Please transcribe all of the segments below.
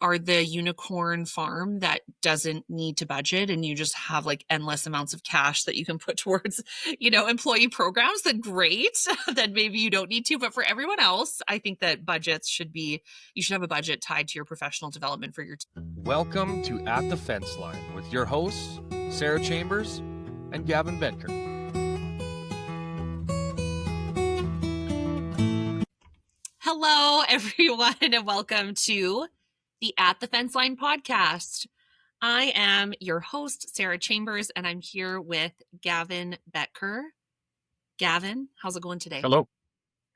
are the unicorn farm that doesn't need to budget and you just have like endless amounts of cash that you can put towards, employee programs, then great. Then maybe you don't need to. But for everyone else, I think that you should have a budget tied to your professional development for your team. Welcome to At the Fence Line with your hosts, Sarah Chambers and Gavin Bedker. Hello, everyone, and welcome to the At the Fence Line podcast. I am your host, Sarah Chambers, and I'm here with Gavin Bedker. Gavin, how's it going today? Hello.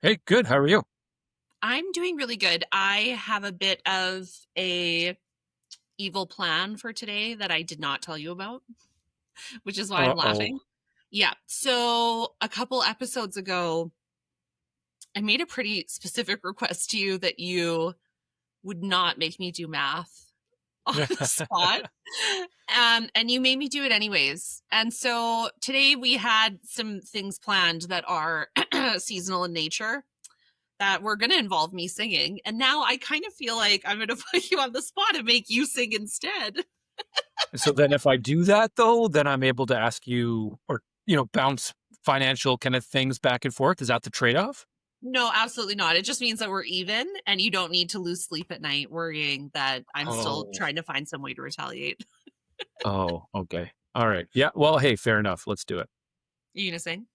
Hey, good. How are you? I'm doing really good. I have a bit of a evil plan for today that I did not tell you about, which is why I'm laughing. Yeah. So a couple episodes ago, I made a pretty specific request to you that you would not make me do math on the spot. And you made me do it anyways. And so today we had some things planned that are seasonal in nature that were going to involve me singing. And now I kind of feel like I'm going to put you on the spot and make you sing instead. So then if I do that, though, then I'm able to ask you or, bounce financial kind of things back and forth. Is that the trade-off? No, absolutely not. It just means that we're even and you don't need to lose sleep at night worrying that I'm still trying to find some way to retaliate. Oh, okay. All right. Yeah. Well, hey, fair enough. Let's do it. Are you going to sing?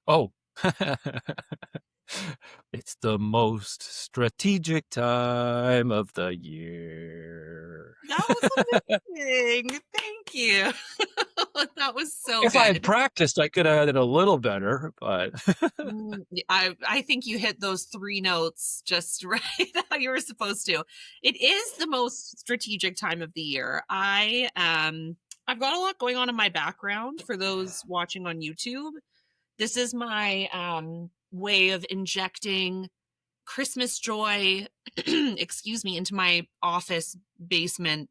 Oh. It's the most strategic time of the year. That was amazing. Thank you. That was so if good. I had practiced, I could have had it a little better, but I think you hit those three notes just right how you were supposed to. It is the most strategic time of the year. I've got a lot going on in my background for those watching on YouTube. This is my way of injecting Christmas joy, into my office basement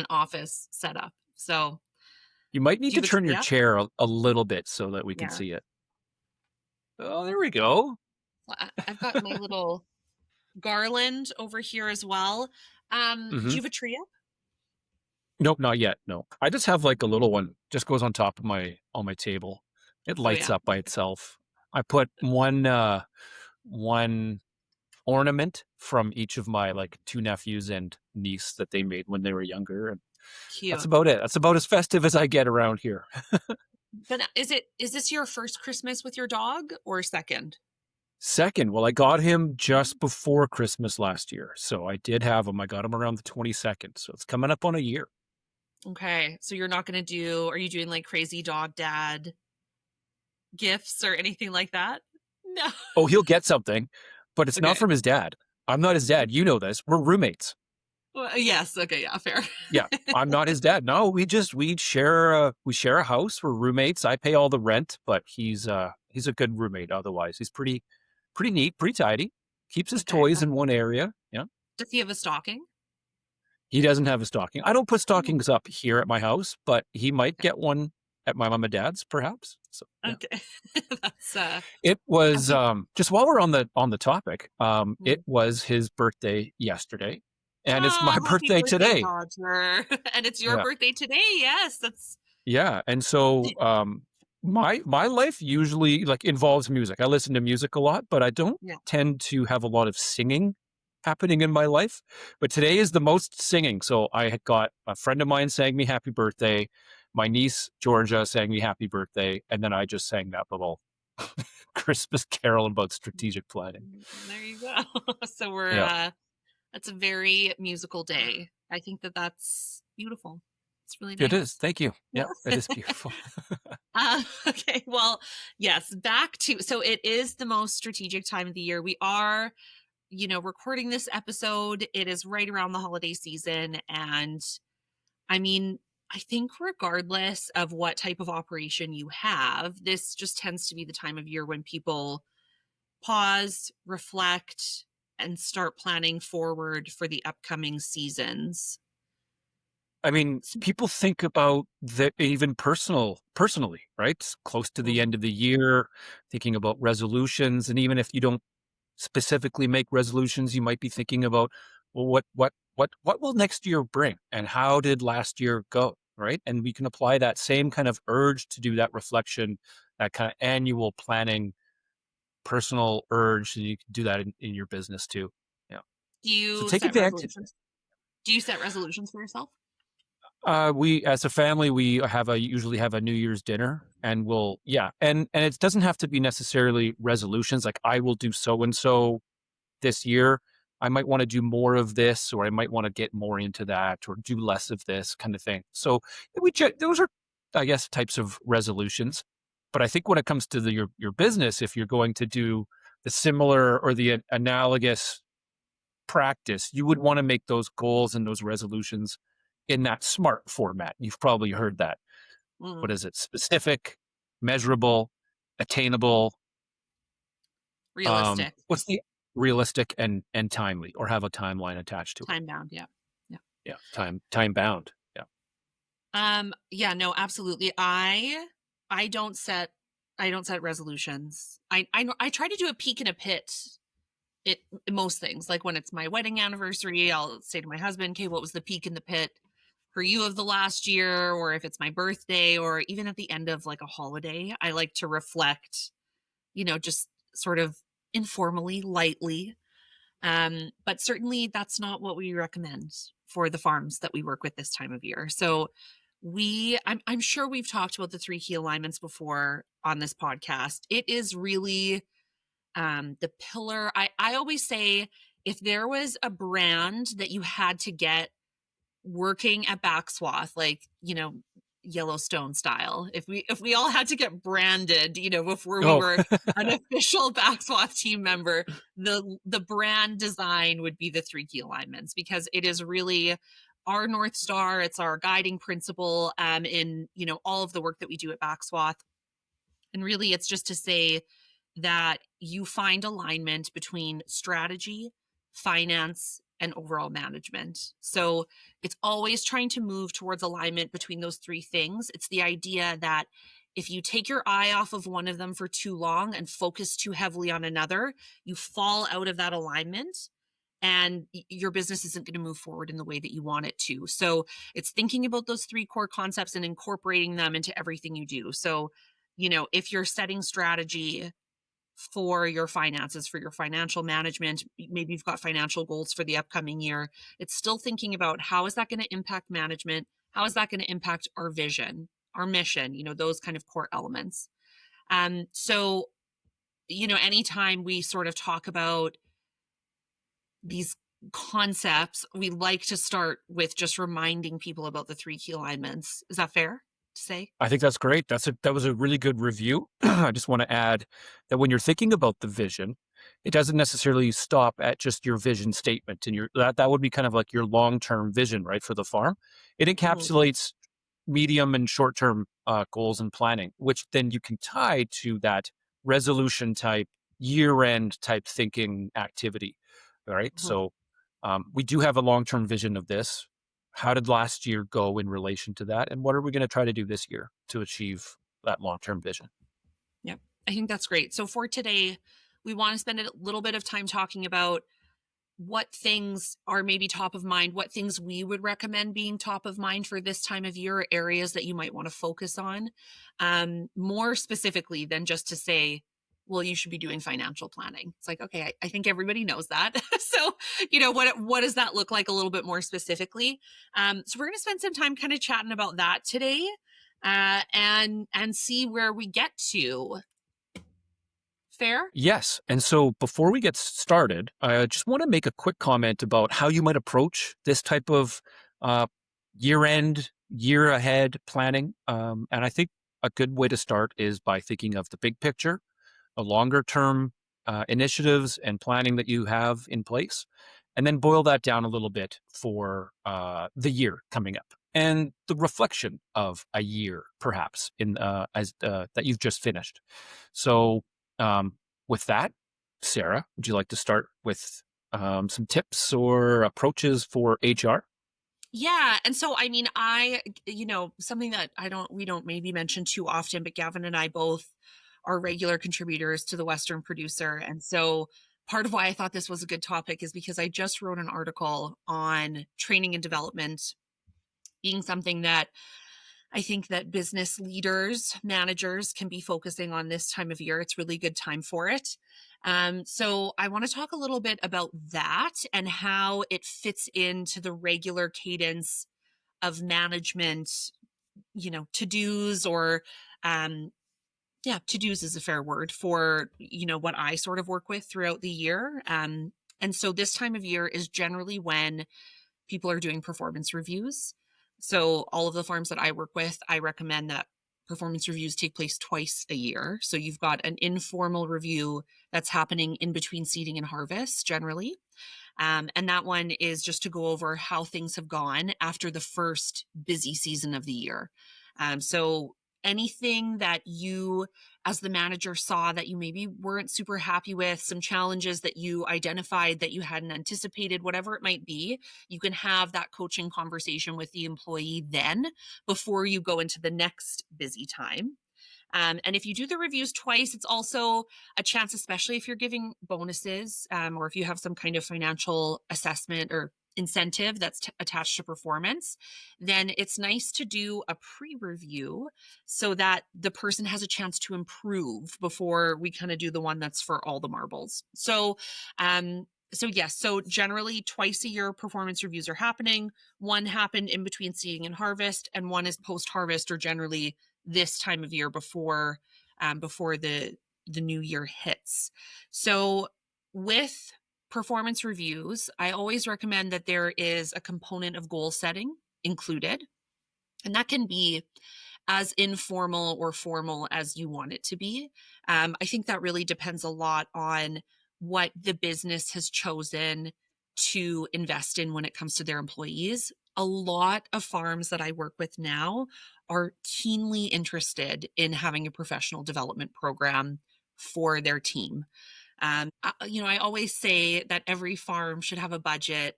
office setup. So you might need to turn your chair a little bit so that we can see it. Oh, there we go. I've got my little garland over here as well. Do you have a tree up? Nope, not yet. No, I just have like a little one. Just goes on top of my table. It lights up by itself. I put one ornament from each of my like two nephews and niece that they made when they were younger, and cute. That's about it. That's about as festive as I get around here. But is this your first Christmas with your dog or second? Second. Well, I got him just before Christmas last year, so I did have him. I got him around the 22nd, so it's coming up on a year. Okay, so you're not going to are you doing like crazy dog dad gifts or anything like that? No. Oh, he'll get something, but it's not from his dad. I'm not his dad. You know this. We're roommates. Well, yes. Okay. Yeah. Fair. Yeah. I'm not his dad. No, we share a house. We're roommates. I pay all the rent, but he's a good roommate. Otherwise, he's pretty neat, pretty tidy. Keeps his toys in one area. Yeah. Does he have a stocking? He doesn't have a stocking. I don't put stockings up here at my house, but he might get one at my mom and dad's, perhaps. So, yeah. Okay. That's It was just while we're on the topic, it was his birthday yesterday, and it's my birthday today. Roger. And it's your birthday today. Yes, that's and so my life usually like involves music. I listen to music a lot, but I don't tend to have a lot of singing happening in my life. But today is the most singing. So I had got a friend of mine sang me happy birthday. My niece, Georgia, sang me happy birthday. And then I just sang that little Christmas carol about strategic planning. There you go. So we're, that's a very musical day. I think that's beautiful. It's really nice. It is. Thank you. Yeah, it is beautiful. Okay. Well, yes, so it is the most strategic time of the year. We are, recording this episode. It is right around the holiday season. And I mean, I think regardless of what type of operation you have, this just tends to be the time of year when people pause, reflect, and start planning forward for the upcoming seasons. I mean, people think about that even personally, right? It's close to the end of the year, thinking about resolutions. And even if you don't specifically make resolutions, you might be thinking about well, what will next year bring, and how did last year go, right? And we can apply that same kind of urge to do that reflection, that kind of annual planning, personal urge, and you can do that in your business too. Yeah. Do So you take set advantage. resolutions? Do you set resolutions for yourself? We, as a family, we usually have a New Year's dinner, and yeah, and it doesn't have to be necessarily resolutions. Like, I will do so and so this year. I might want to do more of this, or I might want to get more into that, or do less of this kind of thing. So those are, I guess, types of resolutions. But I think when it comes to your business, if you're going to do the similar or the analogous practice, you would want to make those goals and those resolutions in that SMART format. You've probably heard that. What Mm, is it? Specific, measurable, attainable. realistic, What's the realistic and timely, or have a timeline attached to it? time bound. Yeah. Yeah. Yeah, time bound. Yeah. Yeah, no, absolutely. I don't set I don't set resolutions. I try to do a peek and a pit it most things. Like when it's my wedding anniversary, I'll say to my husband, "Okay, what was the peak in the pit for you of the last year?" Or if it's my birthday, or even at the end of like a holiday, I like to reflect, just sort of informally, lightly. But certainly that's not what we recommend for the farms that we work with this time of year. So I'm sure we've talked about the three key alignments before on this podcast. It is really the pillar. I always say, if there was a brand that you had to get working at Backswath, like, Yellowstone style, if we all had to get branded, before we Oh, were an official Backswath team member, the brand design would be the three key alignments, because it is really our North Star. It's our guiding principle in all of the work that we do at Backswath. And really, it's just to say that you find alignment between strategy, finance, and overall management. So it's always trying to move towards alignment between those three things. It's the idea that if you take your eye off of one of them for too long and focus too heavily on another, you fall out of that alignment, and your business isn't going to move forward in the way that you want it to. So it's thinking about those three core concepts and incorporating them into everything you do. So, if you're setting strategy for your finances, for your financial management, maybe you've got financial goals for the upcoming year, it's still thinking about, how is that going to impact management? How is that going to impact our vision, our mission, those kind of core elements. So, anytime we sort of talk about these concepts, we like to start with just reminding people about the three key alignments. Is that fair to say? I think that's great. That was a really good review. I just want to add that when you're thinking about the vision, it doesn't necessarily stop at just your vision statement, and that would be kind of like your long-term vision, right, for the farm. It Mhm, encapsulates medium and short-term goals and planning, which then you can tie to that resolution type, year-end type thinking activity. All right. mhm. So we do have a long-term vision of this. How did last year go in relation to that? And what are we going to try to do this year to achieve that long-term vision? Yep. I think that's great. So for today, we want to spend a little bit of time talking about what things are maybe top of mind, what things we would recommend being top of mind for this time of year, areas that you might want to focus on, more specifically than just to say, well, you should be doing financial planning. It's like, okay, I think everybody knows that. So, what does that look like a little bit more specifically? So we're going to spend some time kind of chatting about that today, and see where we get to. Fair? Yes. And so before we get started, I just want to make a quick comment about how you might approach this type of uh, year end, year ahead planning. And I think a good way to start is by thinking of the big picture, the longer term initiatives and planning that you have in place, and then boil that down a little bit for the year coming up and the reflection of a year, perhaps in as that you've just finished. So, um, with that, Sarah, would you like to start with some tips or approaches for HR? Yeah, and so I mean, something that we don't maybe mention too often, but Gavin and I both are regular contributors to the Western Producer, and so part of why I thought this was a good topic is because I just wrote an article on training and development being something that I think that business leaders, managers can be focusing on this time of year. It's really good time for it. So I want to talk a little bit about that and how it fits into the regular cadence of management, to-dos or yeah, to-dos is a fair word for, what I sort of work with throughout the year. And so this time of year is generally when people are doing performance reviews. So all of the farms that I work with, I recommend that performance reviews take place twice a year. So you've got an informal review that's happening in between seeding and harvest generally. And that one is just to go over how things have gone after the first busy season of the year. So anything that you, as the manager, saw that you maybe weren't super happy with, some challenges that you identified that you hadn't anticipated, whatever it might be, you can have that coaching conversation with the employee then before you go into the next busy time. And if you do the reviews twice, it's also a chance, especially if you're giving bonuses or if you have some kind of financial assessment or incentive that's attached to performance, then it's nice to do a pre-review so that the person has a chance to improve before we kind of do the one that's for all the marbles. So yes, so generally twice a year performance reviews are happening. One happened in between seeding and harvest, and one is post-harvest or generally this time of year before the new year hits. So with performance reviews, I always recommend that there is a component of goal setting included, and that can be as informal or formal as you want it to be. I think that really depends a lot on what the business has chosen to invest in when it comes to their employees. A lot of farms that I work with now are keenly interested in having a professional development program for their team. I always say that every farm should have a budget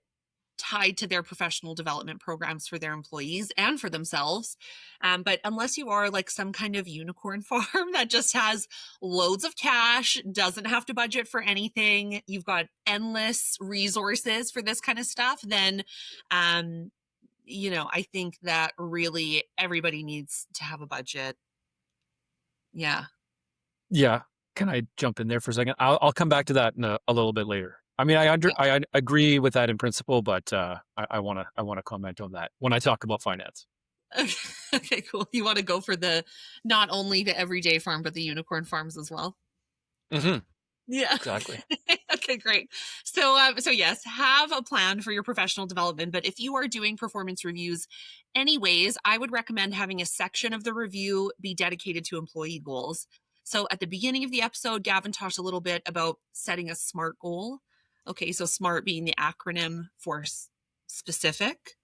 tied to their professional development programs for their employees and for themselves. But unless you are like some kind of unicorn farm that just has loads of cash, doesn't have to budget for anything, you've got endless resources for this kind of stuff, then, I think that really everybody needs to have a budget. Yeah. Yeah. Can I jump in there for a second? I'll come back to that in a little bit later. I mean, I agree with that in principle, but I wanna comment on that when I talk about finance. Okay, okay, cool. You want to go for the not only the everyday farm, but the unicorn farms as well? Hmm. Yeah. Exactly. Okay, great. So yes, have a plan for your professional development. But if you are doing performance reviews anyways, I would recommend having a section of the review be dedicated to employee goals. So at the beginning of the episode, Gavin talked a little bit about setting a SMART goal. Okay, so SMART being the acronym for specific,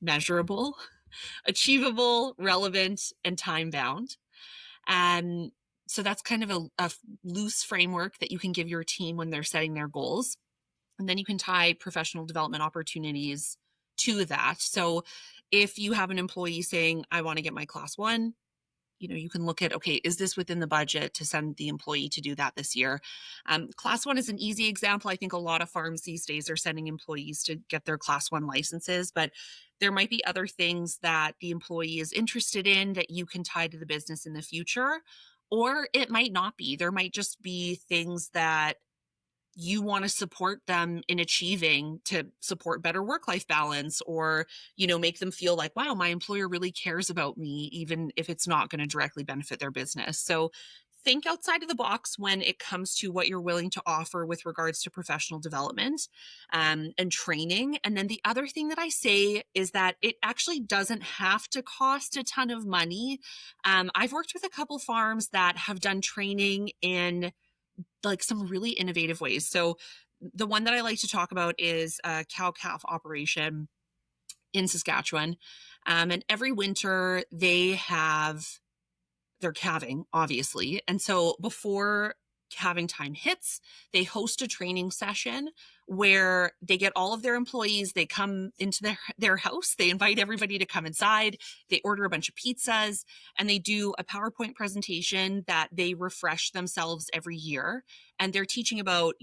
measurable, achievable, relevant, and time bound. And so that's kind of a loose framework that you can give your team when they're setting their goals. And then you can tie professional development opportunities to that. So if you have an employee saying, I want to get my class one, you can look at, okay, is this within the budget to send the employee to do that this year? Class one is an easy example. I think a lot of farms these days are sending employees to get their class one licenses, but there might be other things that the employee is interested in that you can tie to the business in the future, or it might not be. There might just be things that you want to support them in achieving to support better work-life balance or make them feel like, wow, my employer really cares about me, even if it's not going to directly benefit their business. So think outside of the box when it comes to what you're willing to offer with regards to professional development and training. And then the other thing that I say is that it actually doesn't have to cost a ton of money. I've worked with a couple farms that have done training in like some really innovative ways. So the one that I like to talk about is a cow calf operation in Saskatchewan. And every winter they're calving, obviously. And so before calving time hits, they host a training session where they get all of their employees, they come into their house, they invite everybody to come inside, they order a bunch of pizzas, and they do a PowerPoint presentation that they refresh themselves every year. And they're teaching about,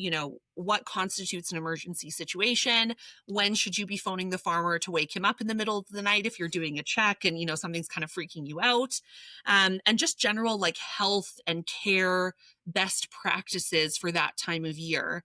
what constitutes an emergency situation. When should you be phoning the farmer to wake him up in the middle of the night if you're doing a check and, something's kind of freaking you out. And just general like health and care best practices for that time of year.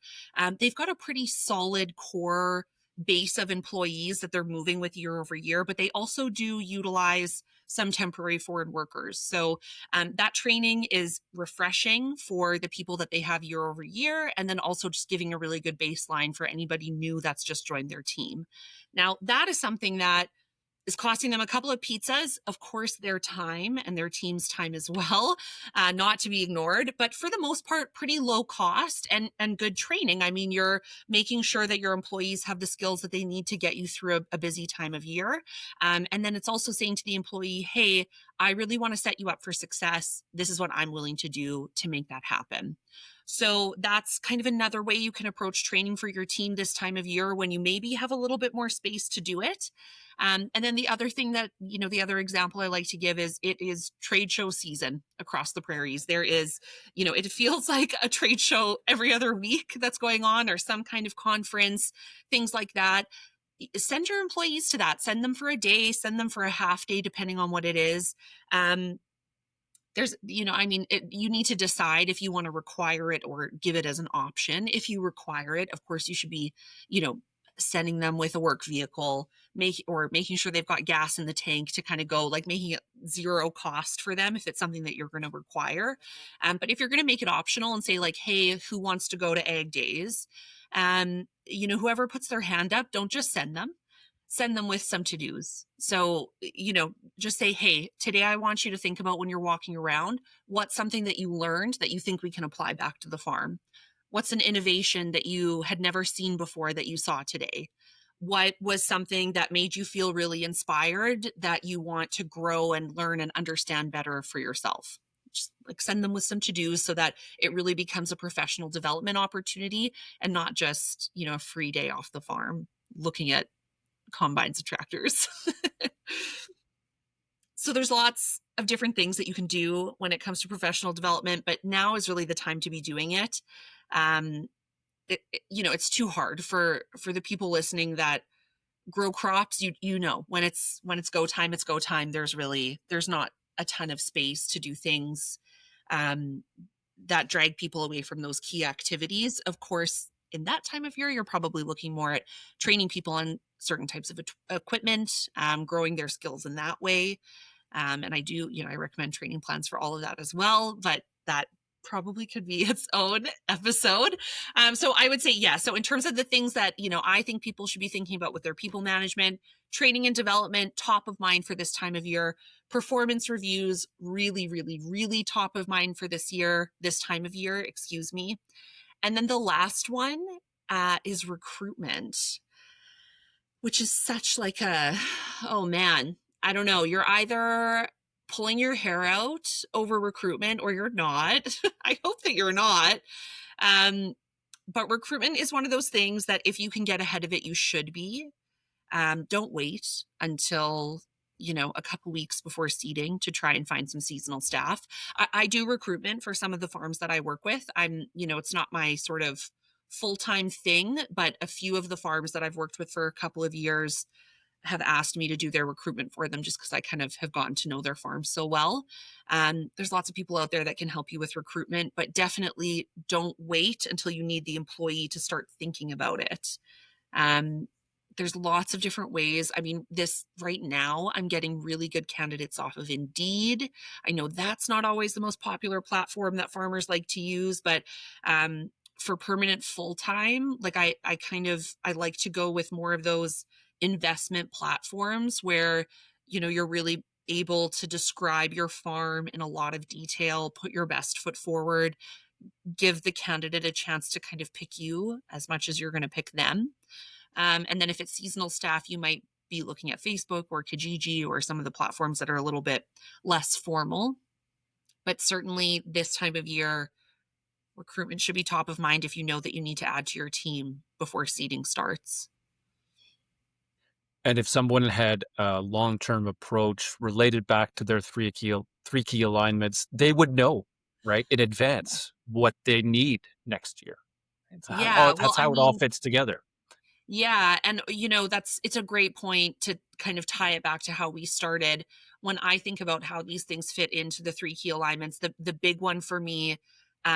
They've got a pretty solid core base of employees that they're moving with year over year, but they also do utilize some temporary foreign workers. So that training is refreshing for the people that they have year over year, and then also just giving a really good baseline for anybody new that's just joined their team. Now, that is something that is costing them a couple of pizzas, of course, their time and their team's time as well, not to be ignored, but for the most part, pretty low cost and good training. I mean, you're making sure that your employees have the skills that they need to get you through a busy time of year. And then it's also saying to the employee, hey, I really want to set you up for success. This is what I'm willing to do to make that happen. So that's kind of another way you can approach training for your team this time of year when you maybe have a little bit more space to do it. And then the other thing that, the other example I like to give is it is trade show season across the prairies. There is, it feels like a trade show every other week that's going on, or some kind of conference, things like that. Send your employees to that. Send them for a day, send them for a half day, depending on what it is. There's, you need to decide if you want to require it or give it as an option. If you require it, of course, you should be, sending them with a work vehicle, making sure they've got gas in the tank to kind of go, like making it zero cost for them if it's something that you're going to require. But if you're going to make it optional and say like, hey, who wants to go to ag days? Whoever puts their hand up, don't just send them with some to-dos. So, just say, hey, today I want you to think about when you're walking around, what's something that you learned that you think we can apply back to the farm? What's an innovation that you had never seen before that you saw today? What was something that made you feel really inspired that you want to grow and learn and understand better for yourself? Just like send them with some to-dos so that it really becomes a professional development opportunity and not just, a free day off the farm looking at combines and tractors. So there's lots of different things that you can do when it comes to professional development, but now is really the time to be doing it. It's too hard for the people listening that grow crops. When it's go time, it's go time. There's not a ton of space to do things that drag people away from those key activities. Of course, in that time of year, you're probably looking more at training people on certain types of equipment, growing their skills in that way. And I recommend training plans for all of that as well, but that probably could be its own episode. So I would say, yeah. So in terms of the things that, I think people should be thinking about with their people management, training and development, top of mind for this time of year. Performance reviews, really, really, really top of mind for this time of year, excuse me. And then the last one is recruitment, which is such like oh man, I don't know. You're either pulling your hair out over recruitment or you're not. I hope that you're not. But recruitment is one of those things that if you can get ahead of it, you should be. Don't wait until a couple weeks before seeding to try and find some seasonal staff. I do recruitment for some of the farms that I work with. It's not my sort of full-time thing, but a few of the farms that I've worked with for a couple of years have asked me to do their recruitment for them just because I kind of have gotten to know their farms so well. There's lots of people out there that can help you with recruitment, but definitely don't wait until you need the employee to start thinking about it. There's lots of different ways. I mean, this right now, I'm getting really good candidates off of Indeed. I know that's not always the most popular platform that farmers like to use, but for permanent full-time, like I like to go with more of those investment platforms where, you're really able to describe your farm in a lot of detail, put your best foot forward, give the candidate a chance to kind of pick you as much as you're going to pick them. And then if it's seasonal staff, you might be looking at Facebook or Kijiji or some of the platforms that are a little bit less formal. But certainly this time of year, recruitment should be top of mind if you know that you need to add to your team before seating starts. And if someone had a long-term approach related back to their three key alignments, they would know, right, in advance what they need next year. Yeah, well, That's I how it all mean, fits together. yeah, and it's a great point to kind of tie it back to how we started. When I think about how these things fit into the three key alignments, the big one for me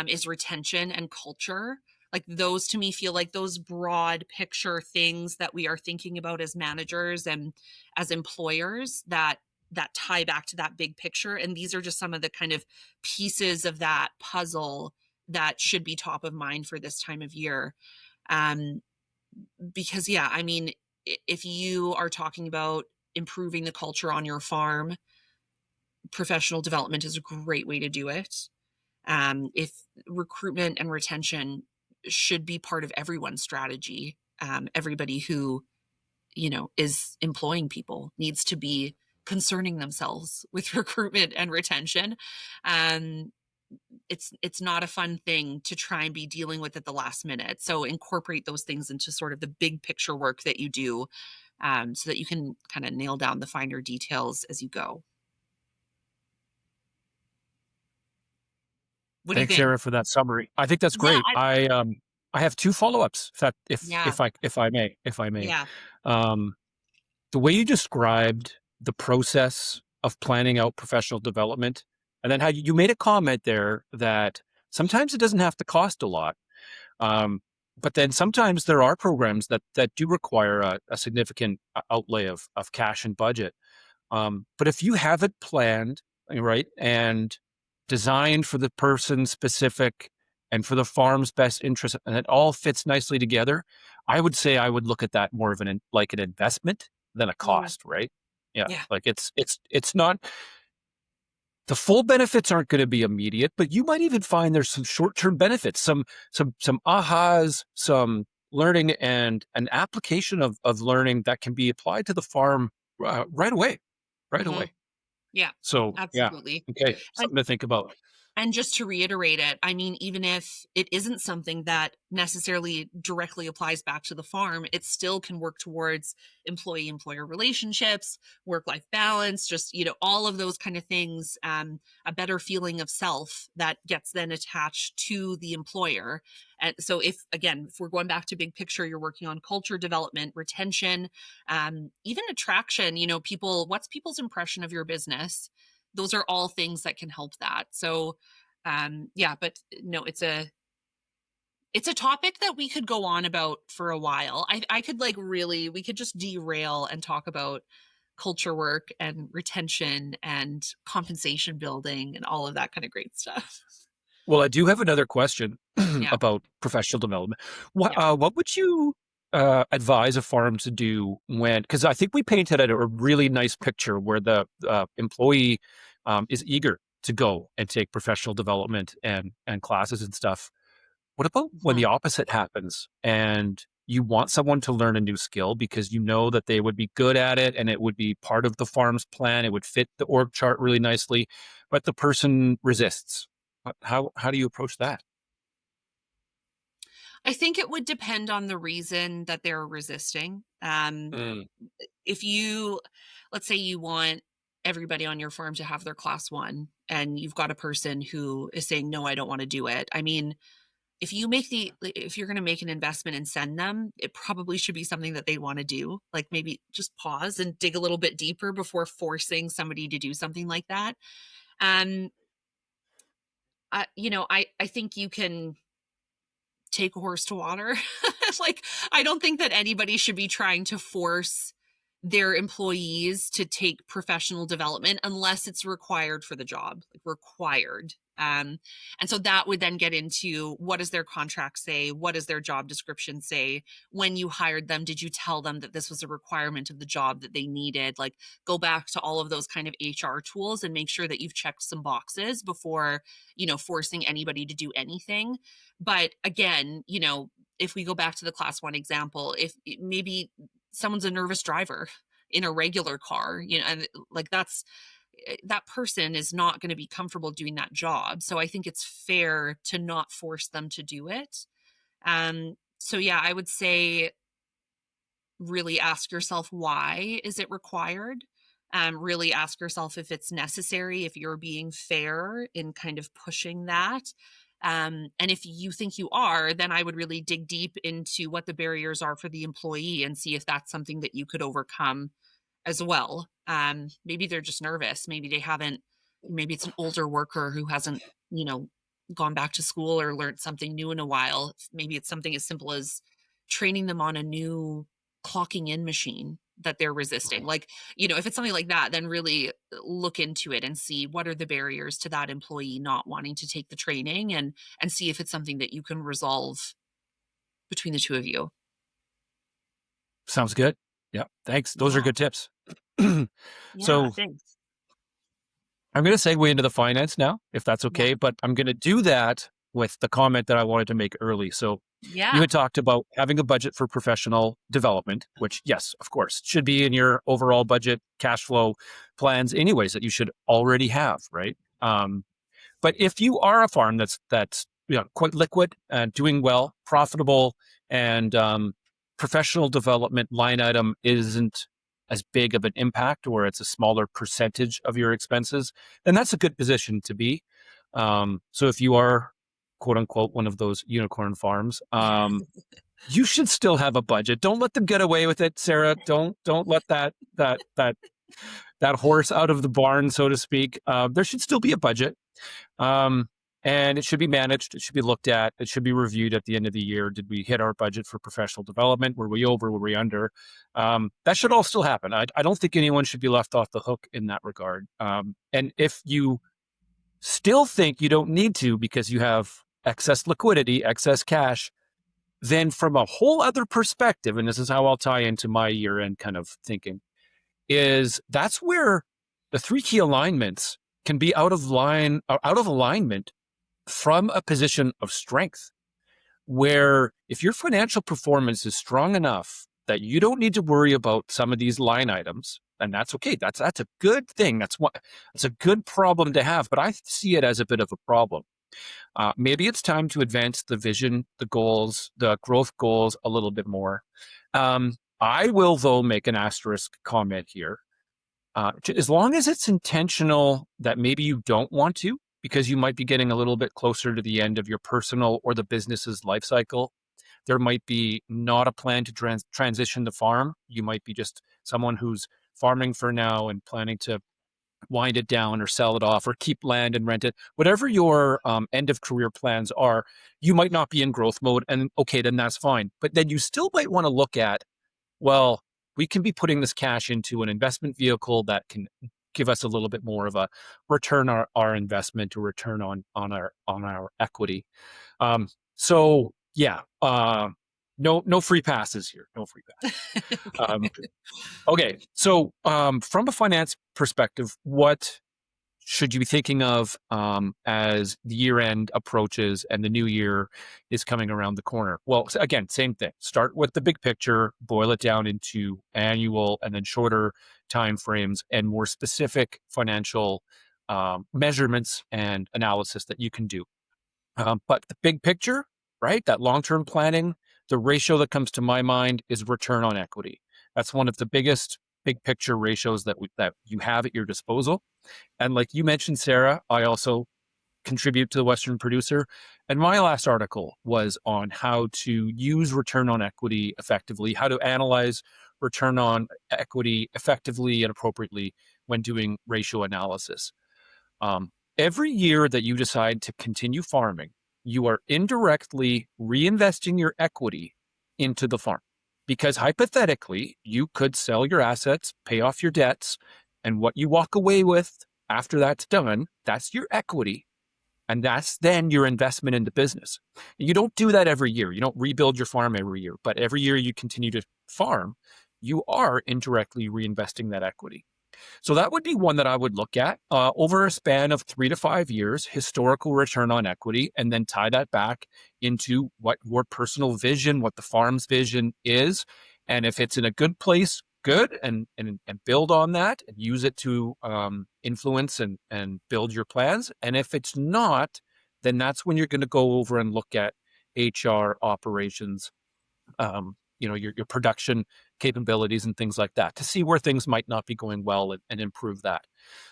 is retention and culture. Like those to me feel like those broad picture things that we are thinking about as managers and as employers that tie back to that big picture. And these are just some of the kind of pieces of that puzzle that should be top of mind for this time of year. Um, because yeah, I mean, if you are talking about improving the culture on your farm, professional development is a great way to do it. If recruitment and retention should be part of everyone's strategy, everybody who is employing people needs to be concerning themselves with recruitment and retention. um, it's not a fun thing to try and be dealing with at the last minute. So incorporate those things into sort of the big picture work that you do, so that you can kind of nail down the finer details as you go. What do you Thanks, think? Sarah, for that summary. I think that's Yeah, great. I have two follow-ups, if that yeah, if I may. yeah. Um, the way you described the process of planning out professional development, and then how you made a comment there that sometimes it doesn't have to cost a lot. Um, but then sometimes there are programs that do require a significant outlay of cash and budget. But if you have it planned, right, and designed for the person specific and for the farm's best interest, and it all fits nicely together, I would say I would look at that more of like an investment than a Mm, cost, right? Yeah, yeah. like it's not, the full benefits aren't going to be immediate, but you might even find there's some short-term benefits, some ahas, some learning and an application of learning that can be applied to the farm right away, right Hmm. away. Yeah, So yeah, absolutely. okay, And something to think about. And just to reiterate it, I mean, even if it isn't something that necessarily directly applies back to the farm, it still can work towards employee employer relationships, work life balance, just, all of those kind of things, a better feeling of self that gets then attached to the employer. And so, if we're going back to big picture, you're working on culture development, retention, even attraction, what's people's impression of your business? Those are all things that can help that. So, yeah, but no, it's a topic that we could go on about for a while. I could like really, we could just derail and talk about culture work and retention and compensation building and all of that kind of great stuff. Well, I do have another question Yeah, about professional development. yeah. What would you advise a farm to do when? Because I think we painted a really nice picture where the employee is eager to go and take professional development and classes and stuff. What about when the Mhm. opposite happens and you want someone to learn a new skill because you know that they would be good at it and it would be part of the farm's plan, it would fit the org chart really nicely, but the person resists? How do you approach that? I think it would depend on the reason that they're resisting. Mm. If you, let's say you want everybody on your farm to have their class one and you've got a person who is saying, no, I don't want to do it. I mean, if you're going to make an investment and send them, it probably should be something that they want to do. Like maybe just pause and dig a little bit deeper before forcing somebody to do something like that. Um, I think you can take a horse to water. Like, I don't think that anybody should be trying to force their employees to take professional development unless it's required for the job, like required. And so that would then get into, what does their contract say? What does their job description say? When you hired them, did you tell them that this was a requirement of the job that they needed? Like, go back to all of those kind of HR tools and make sure that you've checked some boxes before, forcing anybody to do anything. But again, if we go back to the class one example, if maybe someone's a nervous driver in a regular car, and like that person is not going to be comfortable doing that job. So I think it's fair to not force them to do it. So yeah, I would say really ask yourself, why is it required? Really ask yourself if it's necessary, if you're being fair in kind of pushing that. And if you think you are, then I would really dig deep into what the barriers are for the employee and see if that's something that you could overcome as well. Maybe they're just nervous. Maybe they haven't, maybe it's an older worker who hasn't, you know, gone back to school or learned something new in a while. Maybe it's something as simple as training them on a new clocking in machine that they're resisting. Like, you know, if it's something like that, then really look into it and see what are the barriers to that employee not wanting to take the training, and see if it's something that you can resolve between the two of you. Sounds good. Yeah, thanks. Those are Yeah. good tips. Yeah, So thanks. I'm going to segue into the finance now, if that's Yeah. okay, but I'm going to do that with the comment that I wanted to make early. So you Yeah. had talked about having a budget for professional development, which, yes, of course, should be in your overall budget cash flow plans, anyways, that you should already have, right? But if you are a farm that's quite liquid, doing well, profitable, and professional development line item isn't as big of an impact, or it's a smaller percentage of your expenses, then that's a good position to be. So if you are quote unquote one of those unicorn farms, you should still have a budget. Don't let them get away with it, Sarah. Don't let that horse out of the barn, so to speak. There should still be a budget. Um, and it should be managed. It should be looked at. It should be reviewed at the end of the year. Did we hit our budget for professional development? Were we over? Were we under? That should all still happen. I don't think anyone should be left off the hook in that regard. And if you still think you don't need to because you have excess liquidity, excess cash, then from a whole other perspective, and this is how I'll tie into my year end kind of thinking, is that's where the three key alignments can be out of line or out of alignment from a position of strength, where if your financial performance is strong enough that you don't need to worry about some of these line items, and that's okay. That's a good thing. That's a good problem to have, but I see it as a bit of a problem. Maybe it's time to advance the vision, the goals, the growth goals a little bit more. I will, though, make an asterisk comment here. As long as it's intentional that maybe you don't want to, because you might be getting a little bit closer to the end of your personal or the business's life cycle. There might be not a plan to transition the farm. You might be just someone who's farming for now and planning to wind it down or sell it off or keep land and rent it. Whatever your end of career plans are, you might not be in growth mode. And okay, then that's fine. But then you still might want to look at, well, we can be putting this cash into an investment vehicle that can give us a little bit more of a return on our investment or return on our equity. So yeah, no free passes here. No free passes. Okay. Okay, so from a finance perspective, what should you be thinking of as the year end approaches and the new year is coming around the corner? Well, again, same thing. Start with the big picture, boil it down into annual and then shorter time frames and more specific financial measurements and analysis that you can do. But the big picture, right? That long-term planning, the ratio that comes to my mind is return on equity. That's one of the biggest big picture ratios that you have at your disposal. And like you mentioned, Sarah, I also contribute to the Western Producer. And my last article was on how to use return on equity effectively, how to analyze return on equity effectively and appropriately when doing ratio analysis. Every year that you decide to continue farming, you are indirectly reinvesting your equity into the farm. Because hypothetically, you could sell your assets, pay off your debts, and what you walk away with after that's done, that's your equity. And that's then your investment in the business. You don't do that every year. You don't rebuild your farm every year, but every year you continue to farm, you are indirectly reinvesting that equity. So that would be one that I would look at over a span of 3 to 5 years, historical return on equity, and then tie that back into what your personal vision, what the farm's vision is. And if it's in a good place, good, and build on that and use it to influence and build your plans. And if it's not, then that's when you're going to go over and look at HR operations your production capabilities and things like that to see where things might not be going well and improve that.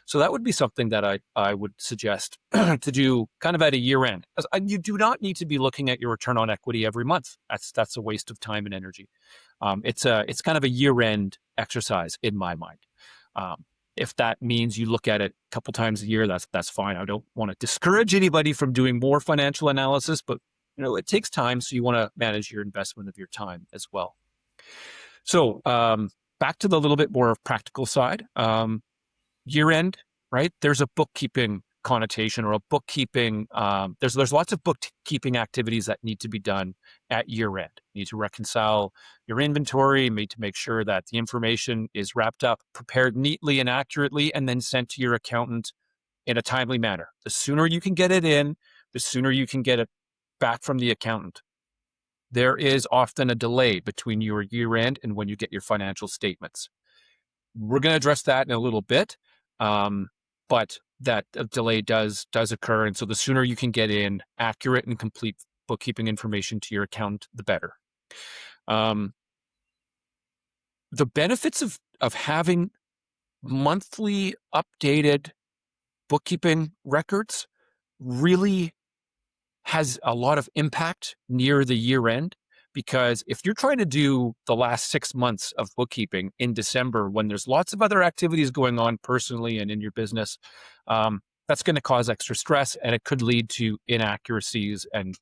So that would be something that I would suggest to do kind of at a year end. You do not need to be looking at your return on equity every month. That's a waste of time and energy. It's kind of a year end exercise in my mind. If that means you look at it a couple times a year, that's fine. I don't want to discourage anybody from doing more financial analysis, but it takes time, so you want to manage your investment of your time as well. So back to the little bit more practical side. Year end, right? There's a bookkeeping connotation or a bookkeeping. There's lots of bookkeeping activities that need to be done at year end. You need to reconcile your inventory, need to make sure that the information is wrapped up, prepared neatly and accurately, and then sent to your accountant in a timely manner. The sooner you can get it in, the sooner you can get it back from the accountant. There is often a delay between your year end and when you get your financial statements. We're going to address that in a little bit, but that delay does occur. And so the sooner you can get in accurate and complete bookkeeping information to your account, the better. The benefits of having monthly updated bookkeeping records really has a lot of impact near the year end, because if you're trying to do the last 6 months of bookkeeping in December when there's lots of other activities going on personally and in your business, that's going to cause extra stress, and it could lead to inaccuracies and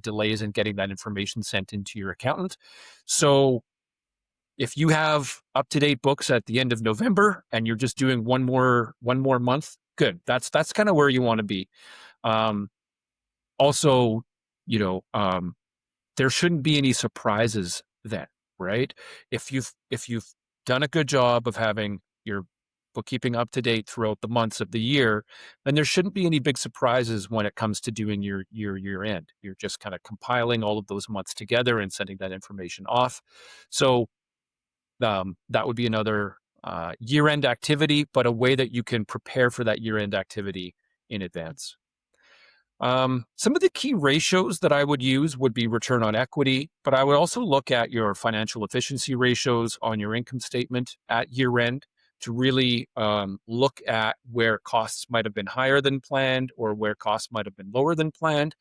delays in getting that information sent into your accountant. So if you have up-to-date books at the end of November and you're just doing one more month, good. That's kind of where you want to be. Also, there shouldn't be any surprises then, right? If you've done a good job of having your bookkeeping up to date throughout the months of the year, then there shouldn't be any big surprises when it comes to doing your year end. You're just kind of compiling all of those months together and sending that information off. So that would be another year end activity, but a way that you can prepare for that year end activity in advance. Some of the key ratios that I would use would be return on equity, but I would also look at your financial efficiency ratios on your income statement at year end to really look at where costs might have been higher than planned or where costs might have been lower than planned.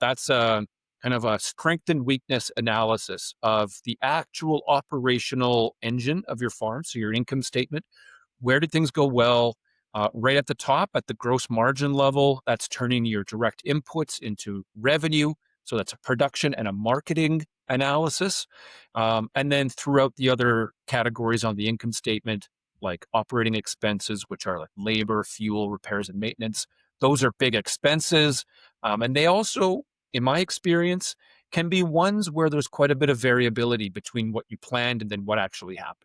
That's a kind of a strength and weakness analysis of the actual operational engine of your farm, so your income statement. Where did things go well? Right at the top, at the gross margin level, that's turning your direct inputs into revenue. So that's a production and a marketing analysis. And then throughout the other categories on the income statement, like operating expenses, which are like labor, fuel, repairs, and maintenance, those are big expenses. And they also, in my experience, can be ones where there's quite a bit of variability between what you planned and then what actually happened.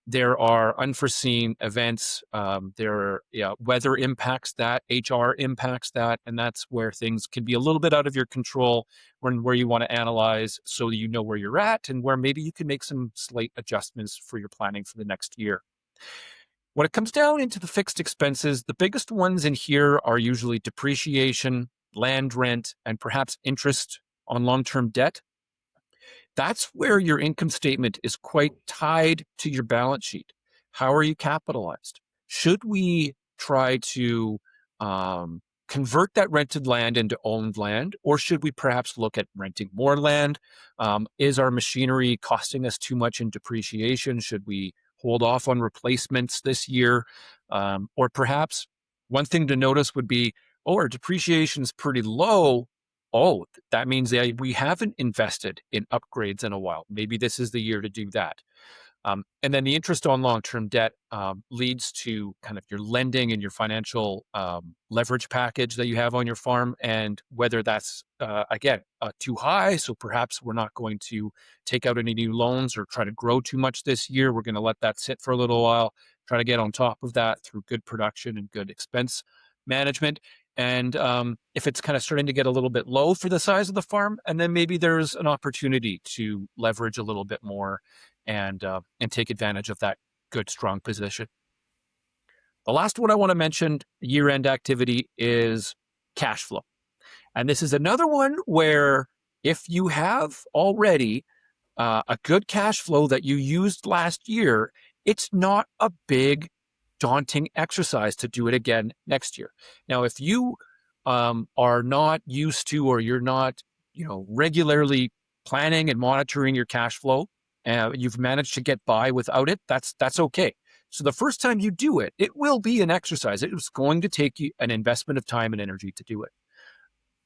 There are unforeseen events. There are weather impacts that, HR impacts that, and that's where things can be a little bit out of your control where you want to analyze so you know where you're at and where maybe you can make some slight adjustments for your planning for the next year. When it comes down into the fixed expenses, the biggest ones in here are usually depreciation, land rent, and perhaps interest on long-term debt. That's where your income statement is quite tied to your balance sheet. How are you capitalized? Should we try to convert that rented land into owned land, or should we perhaps look at renting more land? Is our machinery costing us too much in depreciation? Should we hold off on replacements this year? Or perhaps one thing to notice would be, our depreciation is pretty low. Oh, that means that we haven't invested in upgrades in a while. Maybe this is the year to do that. And then the interest on long-term debt leads to kind of your lending and your financial leverage package that you have on your farm, and whether that's, again, too high. So perhaps we're not going to take out any new loans or try to grow too much this year. We're going to let that sit for a little while, try to get on top of that through good production and good expense management. And if it's kind of starting to get a little bit low for the size of the farm, and then maybe there's an opportunity to leverage a little bit more and take advantage of that good, strong position. The last one I want to mention, year-end activity, is cash flow. And this is another one where if you have already a good cash flow that you used last year, it's not a big, daunting exercise to do it again next year. Now, if you are not used to, or you're not, regularly planning and monitoring your cash flow, you've managed to get by without it, that's okay. So the first time you do it, it will be an exercise. It was going to take you an investment of time and energy to do it.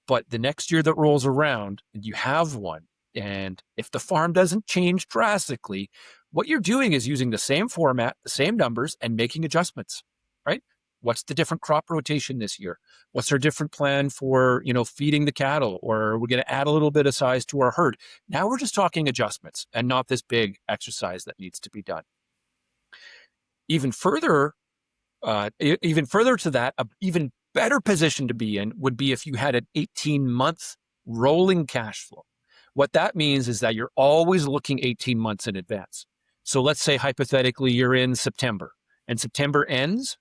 But the next year that rolls around and you have one, and if the farm doesn't change drastically, what you're doing is using the same format, the same numbers, and making adjustments, right? What's the different crop rotation this year? What's our different plan for, feeding the cattle? Or we're going to add a little bit of size to our herd. Now we're just talking adjustments and not this big exercise that needs to be done. Even further to that, an even better position to be in would be if you had an 18-month rolling cash flow. What that means is that you're always looking 18 months in advance. So let's say hypothetically you're in September and September ends,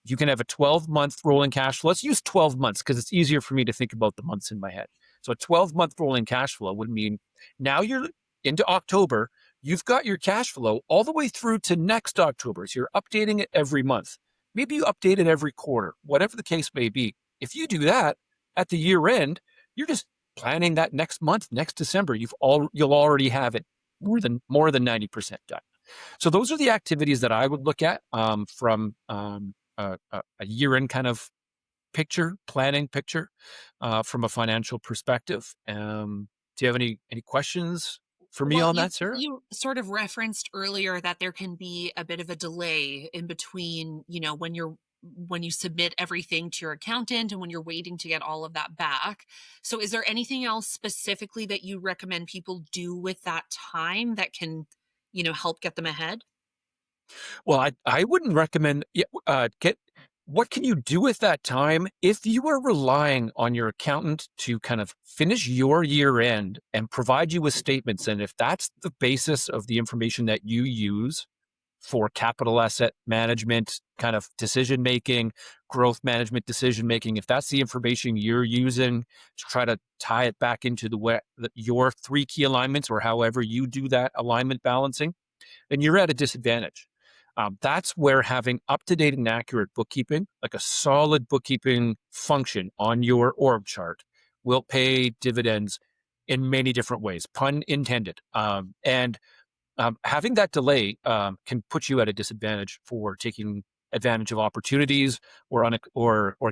you can have a 12-month rolling cash flow. Let's use 12 months because it's easier for me to think about the months in my head. So a 12-month rolling cash flow would mean now you're into October, you've got your cash flow all the way through to next October. So you're updating it every month. Maybe you update it every quarter, whatever the case may be. If you do that at the year end, you're just planning that next month, next December. You'll already have it more than 90% done. So those are the activities that I would look at from a year-end kind of planning picture from a financial perspective. Do you have any questions for me Well, on you that, Sarah? you sort of referenced earlier that there can be a bit of a delay in between, when you submit everything to your accountant and when you're waiting to get all of that back. So is there anything else specifically that you recommend people do with that time that can, help get them ahead? Well, I wouldn't recommend get. What can you do with that time if you are relying on your accountant to kind of finish your year end and provide you with statements? And if that's the basis of the information that you use for capital asset management, kind of decision making, growth management decision making, if that's the information you're using to try to tie it back into your 3 key alignments, or however you do that alignment balancing, then you're at a disadvantage. That's where having up-to-date and accurate bookkeeping, like a solid bookkeeping function on your org chart, will pay dividends in many different ways, pun intended. And having that delay can put you at a disadvantage for taking advantage of opportunities or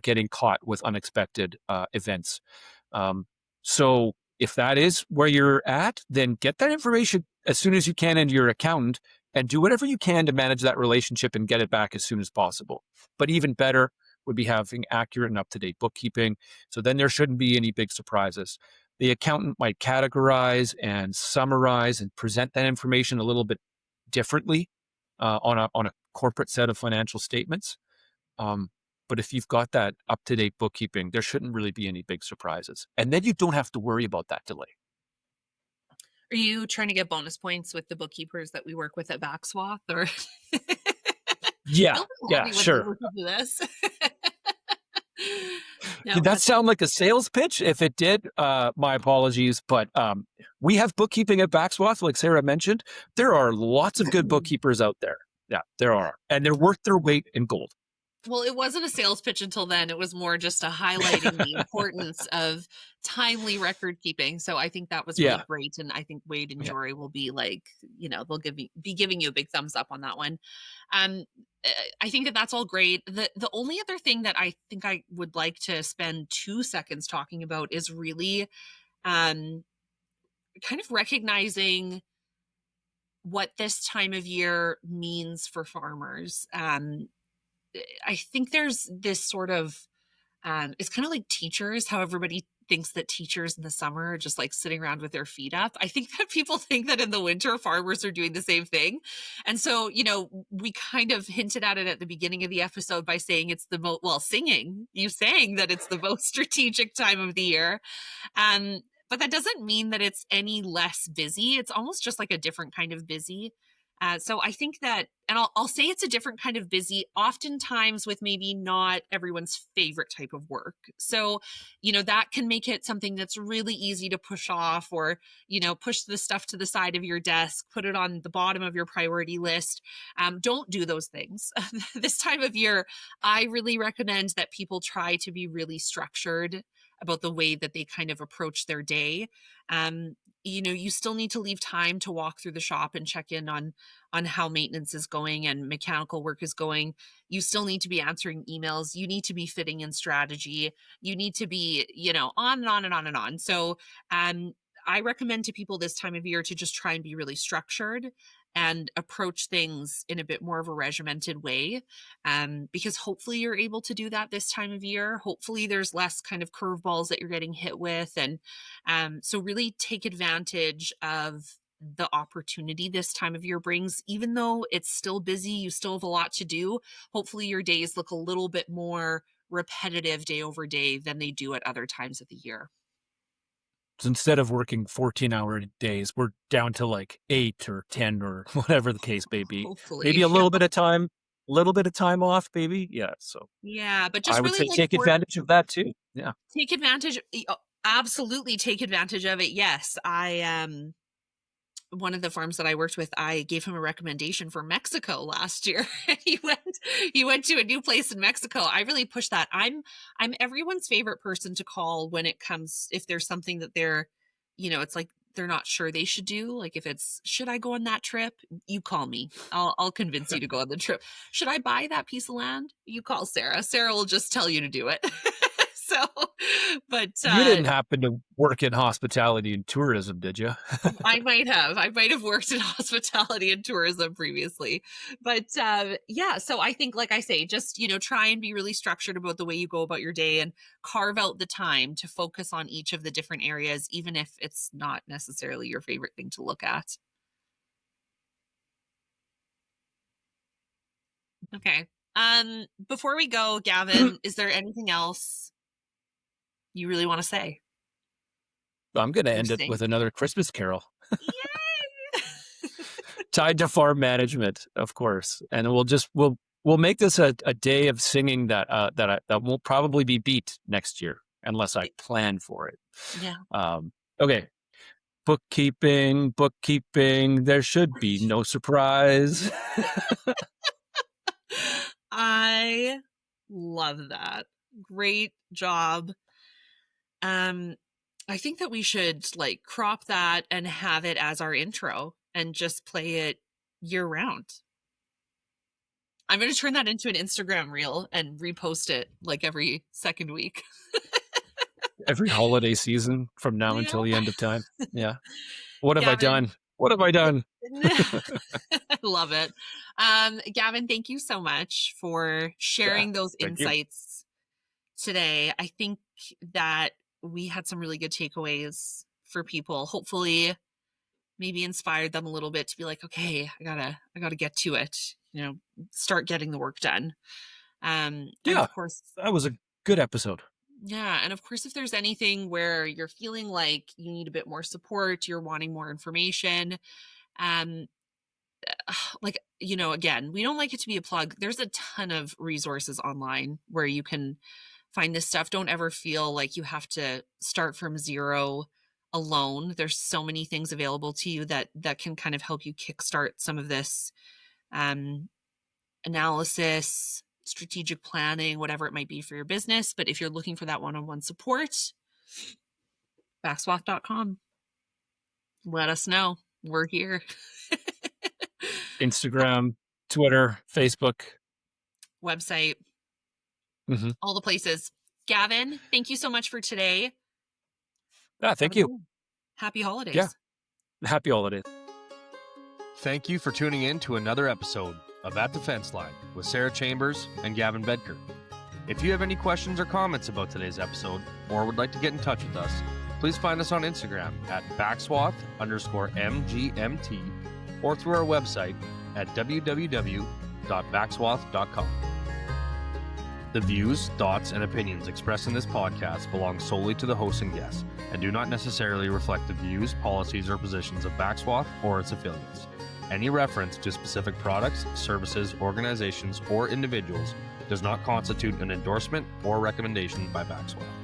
getting caught with unexpected events. So if that is where you're at, then get that information as soon as you can into your accountant and do whatever you can to manage that relationship and get it back as soon as possible. But even better would be having accurate and up-to-date bookkeeping. So then there shouldn't be any big surprises. The accountant might categorize and summarize and present that information a little bit differently on a corporate set of financial statements. But if you've got that up-to-date bookkeeping, there shouldn't really be any big surprises. And then you don't have to worry about that delay. Are you trying to get bonus points with the bookkeepers that we work with at Backswath, or Yeah, they'll be yeah, happy when they sure. listen to this? No, Did that sound like a sales pitch? If it did, my apologies. But we have bookkeeping at Backswath, like Sarah mentioned. There are lots of good bookkeepers out there. Yeah, there are. And they're worth their weight in gold. Well, it wasn't a sales pitch until then. It was more just a highlighting the importance of timely record keeping. So I think that was really Yeah. great. And I think Wade and Yeah. Jory will be like, they'll be giving you a big thumbs up on that one. Um, I think that that's all great. The only other thing that I think I would like to spend 2 seconds talking about is really kind of recognizing what this time of year means for farmers. I think there's this sort of it's kind of like teachers, how everybody thinks that teachers in the summer are just like sitting around with their feet up. I think that people think that in the winter farmers are doing the same thing. And so, we kind of hinted at it at the beginning of the episode by saying it's the you saying that it's the most strategic time of the year. But that doesn't mean that it's any less busy. It's almost just like a different kind of busy. So I think that, and I'll say it's a different kind of busy, oftentimes with maybe not everyone's favorite type of work. So, that can make it something that's really easy to push off, or, push the stuff to the side of your desk, put it on the bottom of your priority list. Don't do those things. This time of year, I really recommend that people try to be really structured about the way that they kind of approach their day. You still need to leave time to walk through the shop and check in on how maintenance is going and mechanical work is going. You still need to be answering emails. You need to be fitting in strategy. You need to be, on and on and on and on. So, I recommend to people this time of year to just try and be really structured and approach things in a bit more of a regimented way, because hopefully you're able to do that this time of year. Hopefully there's less kind of curveballs that you're getting hit with. And so really take advantage of the opportunity this time of year brings. Even though it's still busy, you still have a lot to do. Hopefully your days look a little bit more repetitive day over day than they do at other times of the year. So instead of working 14-hour days, we're down to like 8 or 10 or whatever the case may be. Hopefully, maybe a yeah. little bit of time off, maybe. Yeah. So Yeah, but I just would really say take advantage of that too. Yeah. take advantage. Absolutely take advantage of it. Yes. One of the farms that I worked with, I gave him a recommendation for Mexico last year. He went to a new place in Mexico. I really push that. I'm everyone's favorite person to call when it comes, if there's something that they're, it's like they're not sure they should do. Like if it's, should I go on that trip? You call me. I'll convince you to go on the trip. Should I buy that piece of land? You call Sarah. Sarah will just tell you to do it. So, but you didn't happen to work in hospitality and tourism, did you? I might have worked in hospitality and tourism previously, but yeah. So I think, like I say, just try and be really structured about the way you go about your day, and carve out the time to focus on each of the different areas, even if it's not necessarily your favorite thing to look at. Okay. Before we go, Gavin, is there anything else you really want to say? I'm going to end it with another Christmas carol. Yay! Tied to farm management, of course. And we'll make this a day of singing that won't probably be beat next year unless I plan for it. Yeah. Okay. Bookkeeping, there should be no surprise. I love that. Great job. I think that we should crop that and have it as our intro and just play it year round. I'm going to turn that into an Instagram reel and repost it every second week. Every holiday season from now until the end of time. Yeah. What have I done? What have I done? I love it. Gavin, thank you so much for sharing those insights today. I think that we had some really good takeaways for people. Hopefully maybe inspired them a little bit to be like, okay, I gotta get to it, start getting the work done. And of course, that was a good episode. Yeah. And of course, if there's anything where you're feeling like you need a bit more support, you're wanting more information, again, we don't like it to be a plug. There's a ton of resources online where you can find this stuff. Don't ever feel like you have to start from zero alone. There's so many things available to you that can kind of help you kickstart some of this analysis, strategic planning, whatever it might be for your business. But if you're looking for that one-on-one support, backswath.com. Let us know. We're here. Instagram, Twitter, Facebook, website, all the places. Gavin, thank you so much for today. Thank you. Happy holidays. Yeah. Happy holidays. Thank you for tuning in to another episode of At the Fence Line with Sarah Chambers and Gavin Bedker. If you have any questions or comments about today's episode or would like to get in touch with us, please find us on Instagram at backswath_MGMT or through our website at www.backswath.com. The views, thoughts, and opinions expressed in this podcast belong solely to the host and guests and do not necessarily reflect the views, policies, or positions of Backswath or its affiliates. Any reference to specific products, services, organizations, or individuals does not constitute an endorsement or recommendation by Backswell.